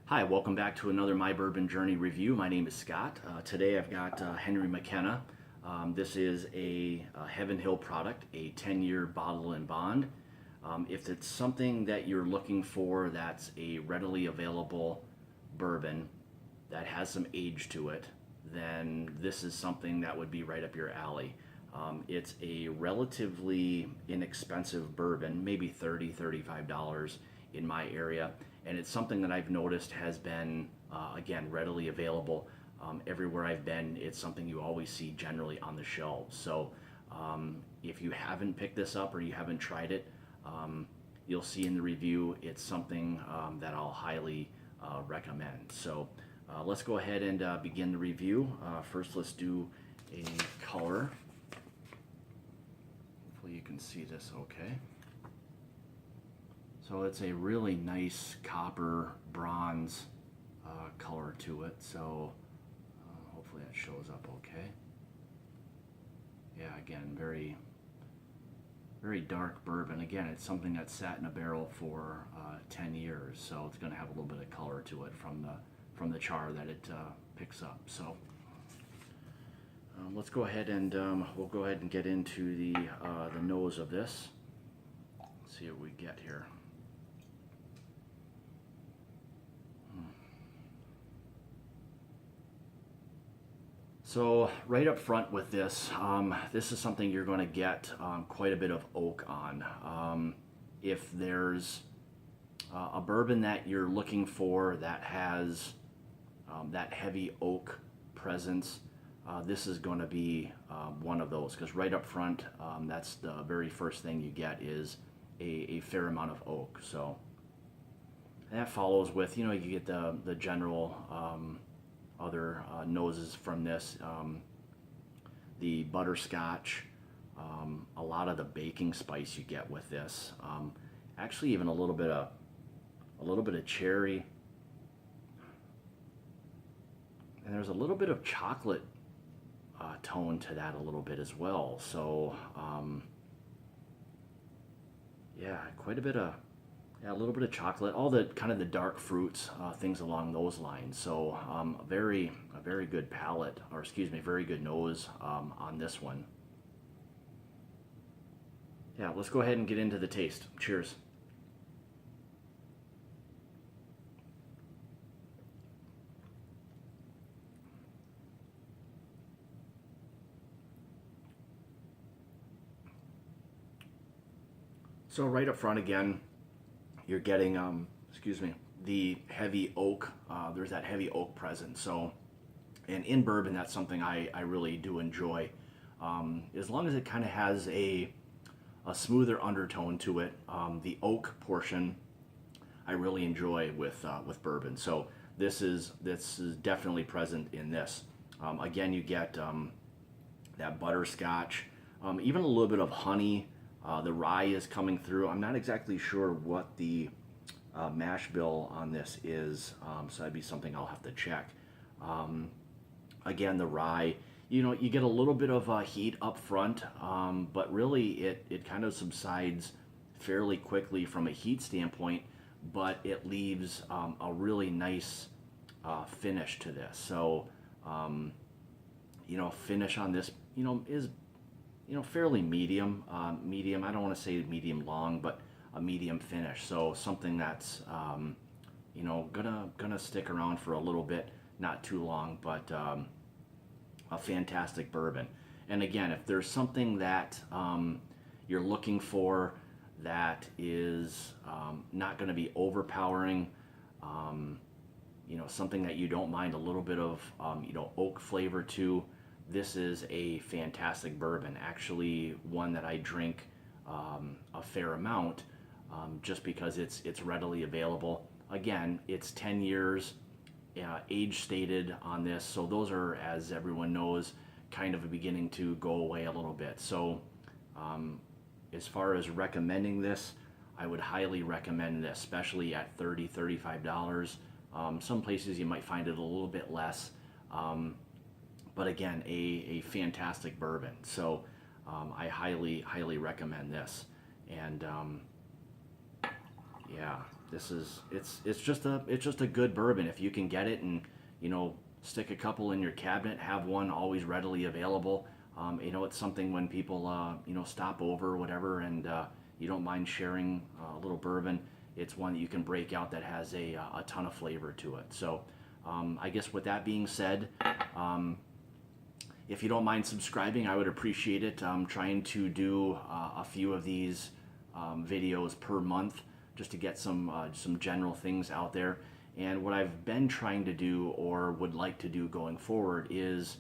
Hi, welcome back to another My Bourbon Journey review. My name is Scott. Today I've got Henry McKenna. This is a Heaven Hill product, a 10-year bottle and bond. If it's something that you're looking for that's a readily available bourbon that has some age to it, then this is something that would be right up your alley. It's a relatively inexpensive bourbon, maybe $30–$35 in my area, and it's something that I've noticed has been, again, readily available. Everywhere I've been, it's something you always see generally on the shelves. So if you haven't picked this up or you haven't tried it, you'll see in the review it's something that I'll highly recommend. So let's go ahead and begin the review. First, let's do a color. Hopefully you can see this okay. So it's a really nice copper bronze color to it. So hopefully that shows up okay. Yeah, again, very, very dark bourbon. Again, it's something that's sat in a barrel for 10 years, so it's going to have a little bit of color to it from the char that it picks up. So let's go ahead and we'll go ahead and get into the nose of this. Let's see what we get here. So right up front with this, this is something you're going to get quite a bit of oak on. If there's a bourbon that you're looking for that has that heavy oak presence, this is going to be one of those, because right up front, that's the very first thing you get is a fair amount of oak. So that follows with, you get the general other noses from this, the butterscotch, a lot of the baking spice you get with this, actually even a little bit of cherry, and there's a little bit of chocolate tone to that a little bit as well. So yeah, quite a bit of, yeah, a little bit of chocolate, all the kind of the dark fruits, things along those lines. So a very good palate, or excuse me, very good nose on this one. Yeah, let's go ahead and get into the taste. Cheers. So right up front again, you're getting, excuse me, the heavy oak. There's that heavy oak present. So, and in bourbon, that's something I really do enjoy. As long as it kind of has a smoother undertone to it, the oak portion I really enjoy with bourbon. So this is definitely present in this. Again, you get that butterscotch, even a little bit of honey. The rye is coming through. I'm not exactly sure what the mash bill on this is, so that'd be something I'll have to check. Again, the rye, you get a little bit of heat up front, but really it kind of subsides fairly quickly from a heat standpoint, but it leaves a really nice finish to this. So, finish on this, is fairly medium. Medium, I don't want to say medium long, but a medium finish. So something that's, gonna stick around for a little bit, not too long, but a fantastic bourbon. And again, if there's something that you're looking for that is not going to be overpowering, something that you don't mind a little bit of, oak flavor to, this is a fantastic bourbon. Actually, one that I drink a fair amount, just because it's readily available. Again, it's 10 years, age stated on this, so those are, as everyone knows, kind of beginning to go away a little bit. So as far as recommending this, I would highly recommend this, especially at $30–$35. Some places you might find it a little bit less. But again, a fantastic bourbon. So I highly recommend this. And yeah, It's just a good bourbon if you can get it, and stick a couple in your cabinet, have one always readily available. It's something when people stop over or whatever, and you don't mind sharing a little bourbon. It's one that you can break out that has a ton of flavor to it. So I guess with that being said, if you don't mind subscribing, I would appreciate it. I'm trying to do a few of these videos per month, just to get some general things out there. And what I've been trying to do, or would like to do going forward, is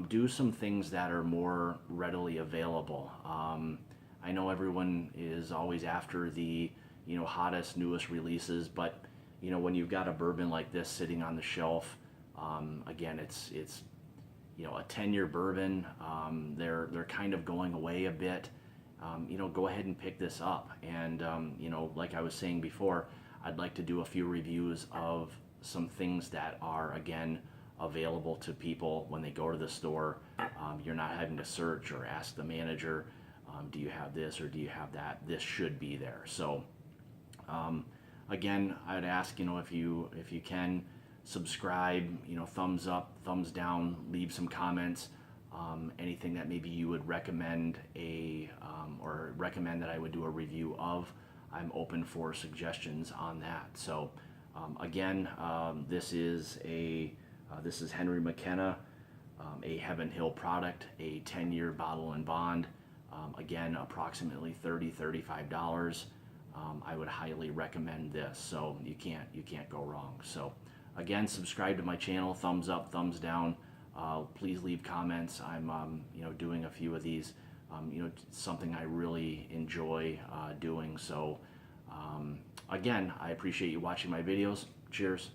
do some things that are more readily available. I know everyone is always after the hottest, newest releases, but when you've got a bourbon like this sitting on the shelf, again, it's a 10-year bourbon. They're kind of going away a bit. Go ahead and pick this up. And like I was saying before, I'd like to do a few reviews of some things that are, again, available to people when they go to the store. You're not having to search or ask the manager, do you have this or do you have that? This should be there. So again, I'd ask, if you can subscribe, thumbs up, thumbs down, leave some comments. Anything that maybe you would recommend or recommend that I would do a review of, I'm open for suggestions on that. So again, this is Henry McKenna, a Heaven Hill product, a 10-year bottle and bond. Again, approximately $35. I would highly recommend this. So you can't go wrong. So again, subscribe to my channel, thumbs up, thumbs down. Please leave comments. I'm doing a few of these. Something I really enjoy doing. So again, I appreciate you watching my videos. Cheers.